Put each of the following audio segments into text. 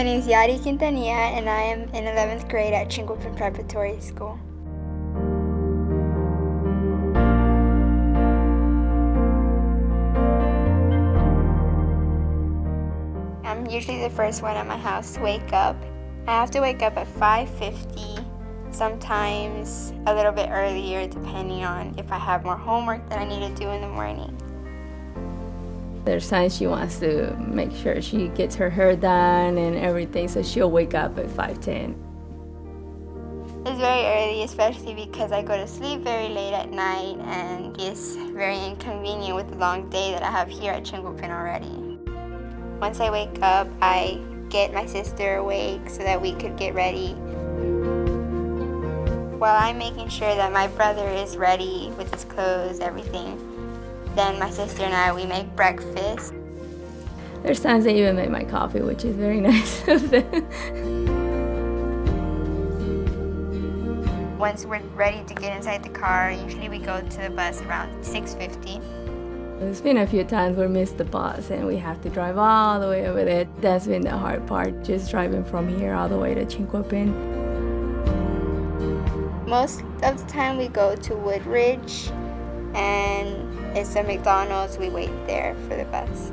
My name is Yari Quintanilla, and I am in 11th grade at Chinquapin Preparatory School. I'm usually the first one at my house to wake up. I have to wake up at 5:50, sometimes a little bit earlier depending on if I have more homework that I need to do in the morning. There's times she wants to make sure she gets her hair done and everything, so she'll wake up at 5:10. It's very early, especially because I go to sleep very late at night, and it's very inconvenient with the long day that I have here at Chinquapin already. Once I wake up, I get my sister awake so that we could get ready. While I'm making sure that my brother is ready with his clothes, everything, then my sister and I, we make breakfast. There's times they even make my coffee, which is very nice of them. Once we're ready to get inside the car, usually we go to the bus around 6:50. There's been a few times we missed the bus and we have to drive all the way over there. That's been the hard part, just driving from here all the way to Chinquapin. Most of the time we go to Woodridge, and it's a McDonald's. We wait there for the bus.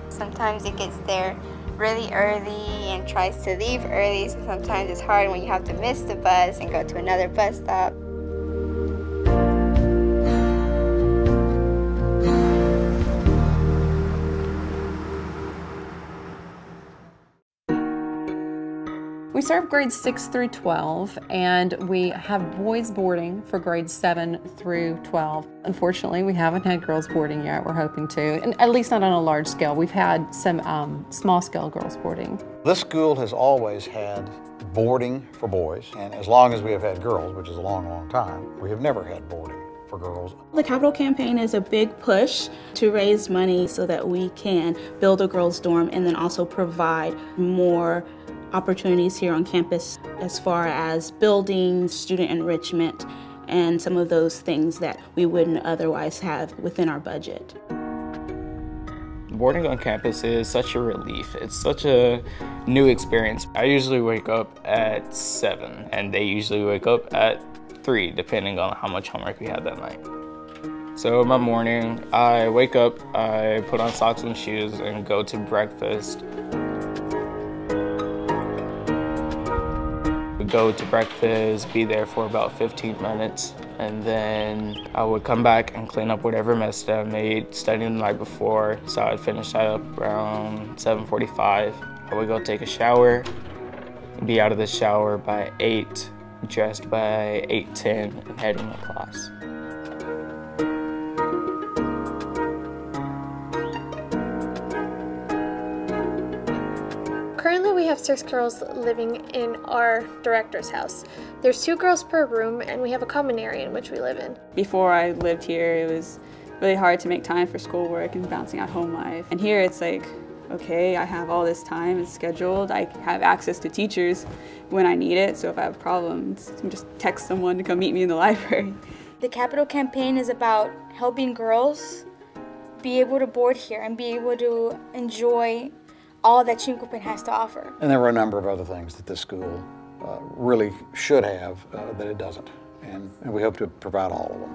Sometimes it gets there really early and tries to leave early, so sometimes it's hard when you have to miss the bus and go to another bus stop. We serve grades 6 through 12, and we have boys boarding for grades 7 through 12. Unfortunately, we haven't had girls boarding yet. We're hoping to, and at least not on a large scale. We've had some small-scale girls boarding. This school has always had boarding for boys, and as long as we have had girls, which is a long, long time, we have never had boarding for girls. The Capital Campaign is a big push to raise money so that we can build a girls' dorm and then also provide more opportunities here on campus as far as buildings, student enrichment, and some of those things that we wouldn't otherwise have within our budget. Boarding on campus is such a relief. It's such a new experience. I usually wake up at 7, and they usually wake up at 3, depending on how much homework we had that night. So in my morning, I wake up, I put on socks and shoes and go to breakfast. Go to breakfast, be there for about 15 minutes, and then I would come back and clean up whatever mess that I made studying the night before. So I'd finish that up around 7:45. I would go take a shower, be out of the shower by 8, dressed by 8:10, and heading to class. Currently we have 6 girls living in our director's house. There's 2 girls per room, and we have a common area in which we live in. Before I lived here, it was really hard to make time for schoolwork and balancing out home life. And here it's like, okay, I have all this time, it's scheduled, I have access to teachers when I need it, so if I have problems, I can just text someone to come meet me in the library. The Capital Campaign is about helping girls be able to board here and be able to enjoy all that Chinquapin has to offer. And there were a number of other things that this school really should have that it doesn't, and we hope to provide all of them.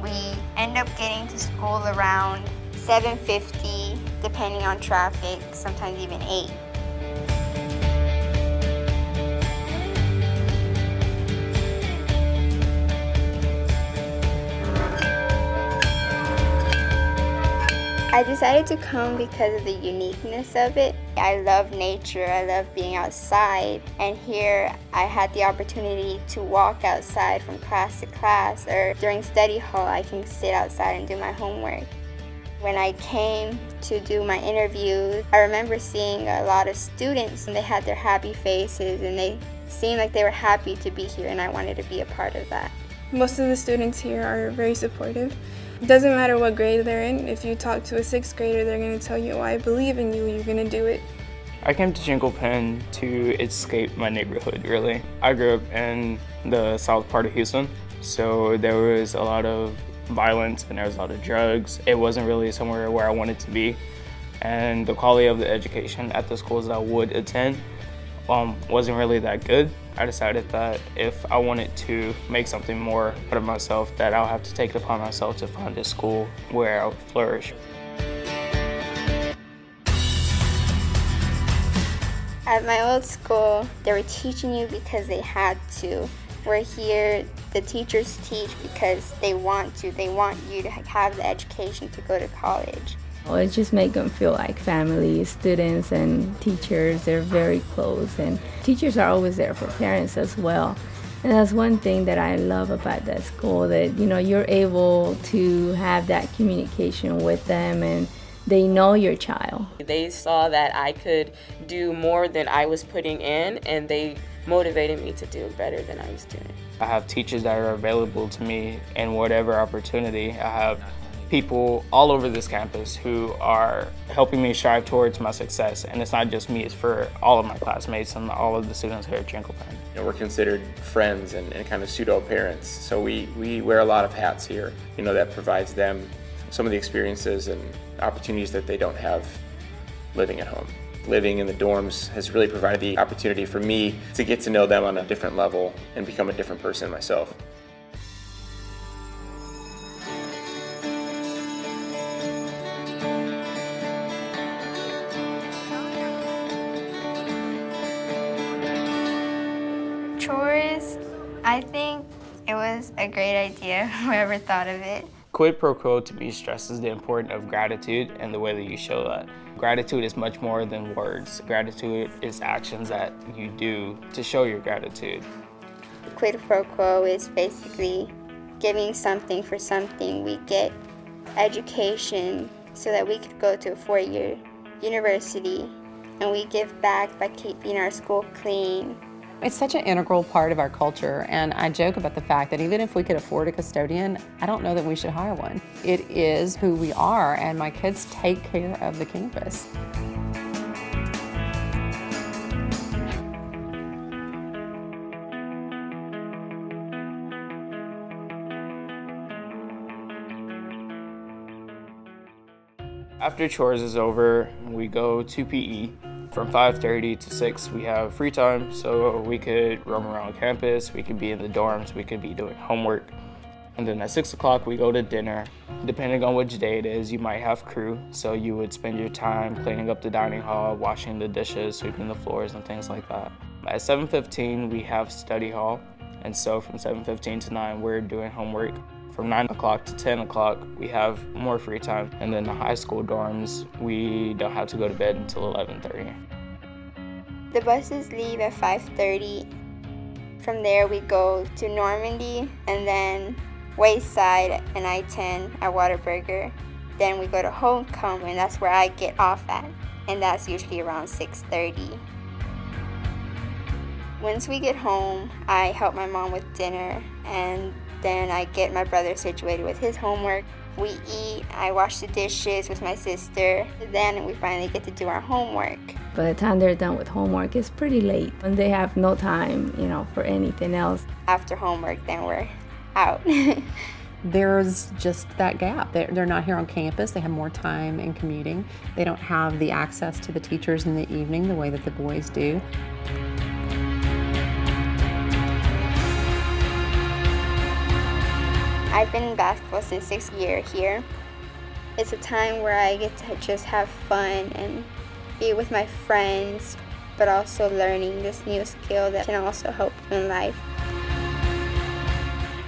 We end up getting to school around 7:50, depending on traffic, sometimes even 8. I decided to come because of the uniqueness of it. I love nature, I love being outside, and here I had the opportunity to walk outside from class to class, or during study hall I can sit outside and do my homework. When I came to do my interview, I remember seeing a lot of students, and they had their happy faces and they seemed like they were happy to be here, and I wanted to be a part of that. Most of the students here are very supportive. It doesn't matter what grade they're in. If you talk to a 6th grader, they're going to tell you, oh, I believe in you, you're going to do it. I came to Chinquapin to escape my neighborhood, really. I grew up in the south part of Houston, so there was a lot of violence and there was a lot of drugs. It wasn't really somewhere where I wanted to be, and the quality of the education at the schools that I would attend wasn't really that good. I decided that if I wanted to make something more out of myself, that I'll have to take it upon myself to find a school where I would flourish. At my old school, they were teaching you because they had to. Where here, the teachers teach because they want to. They want you to have the education to go to college. Well, it just makes them feel like family. Students and teachers, they're very close, and teachers are always there for parents as well. And that's one thing that I love about that school, that you're able to have that communication with them, and they know your child. They saw that I could do more than I was putting in, and they motivated me to do better than I was doing. I have teachers that are available to me in whatever opportunity. I have people all over this campus who are helping me strive towards my success. And it's not just me, it's for all of my classmates and all of the students here at Chinquapin. We're considered friends and kind of pseudo parents. So we wear a lot of hats here, that provides them some of the experiences and opportunities that they don't have living at home. Living in the dorms has really provided the opportunity for me to get to know them on a different level and become a different person myself. Chores, I think it was a great idea, whoever thought of it. Quid pro quo to me stresses the importance of gratitude and the way that you show that. Gratitude is much more than words. Gratitude is actions that you do to show your gratitude. Quid pro quo is basically giving something for something. We get education so that we could go to a 4-year university, and we give back by keeping our school clean. It's such an integral part of our culture, and I joke about the fact that even if we could afford a custodian, I don't know that we should hire one. It is who we are, and my kids take care of the campus. After chores is over, we go to PE. From 5:30 to 6, we have free time, so we could roam around campus, we could be in the dorms, we could be doing homework. And then at 6 o'clock, we go to dinner. Depending on which day it is, you might have crew, so you would spend your time cleaning up the dining hall, washing the dishes, sweeping the floors, and things like that. At 7:15, we have study hall, and so from 7:15 to 9, we're doing homework. From 9 o'clock to 10 o'clock, we have more free time. And then the high school dorms, we don't have to go to bed until 11:30. The buses leave at 5:30. From there, we go to Normandy, and then Wayside and I-10 at Whataburger. Then we go to Homecoming, that's where I get off at, and that's usually around 6:30. Once we get home, I help my mom with dinner, and then I get my brother situated with his homework. We eat, I wash the dishes with my sister, then we finally get to do our homework. By the time they're done with homework, it's pretty late, and they have no time, for anything else. After homework, then we're out. There's just that gap. They're not here on campus. They have more time in commuting. They don't have the access to the teachers in the evening the way that the boys do. I've been in basketball since 6th year here. It's a time where I get to just have fun and be with my friends, but also learning this new skill that can also help in life.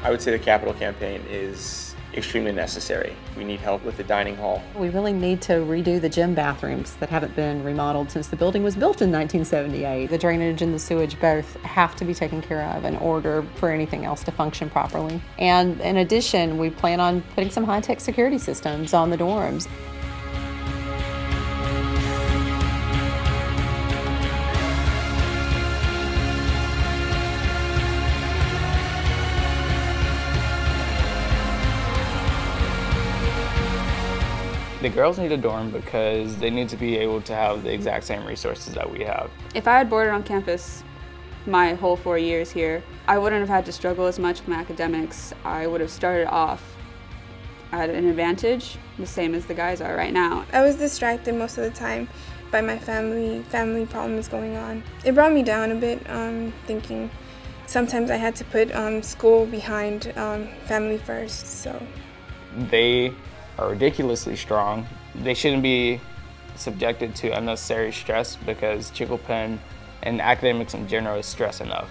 I would say the capital campaign is extremely necessary. We need help with the dining hall. We really need to redo the gym bathrooms that haven't been remodeled since the building was built in 1978. The drainage and the sewage both have to be taken care of in order for anything else to function properly. And in addition, we plan on putting some high-tech security systems on the dorms. The girls need a dorm because they need to be able to have the exact same resources that we have. If I had boarded on campus my whole 4 years here, I wouldn't have had to struggle as much with my academics. I would have started off at an advantage, the same as the guys are right now. I was distracted most of the time by my family problems going on. It brought me down a bit, thinking sometimes I had to put school behind family first. So they are ridiculously strong. They shouldn't be subjected to unnecessary stress because Chinquapin and academics in general is stress enough.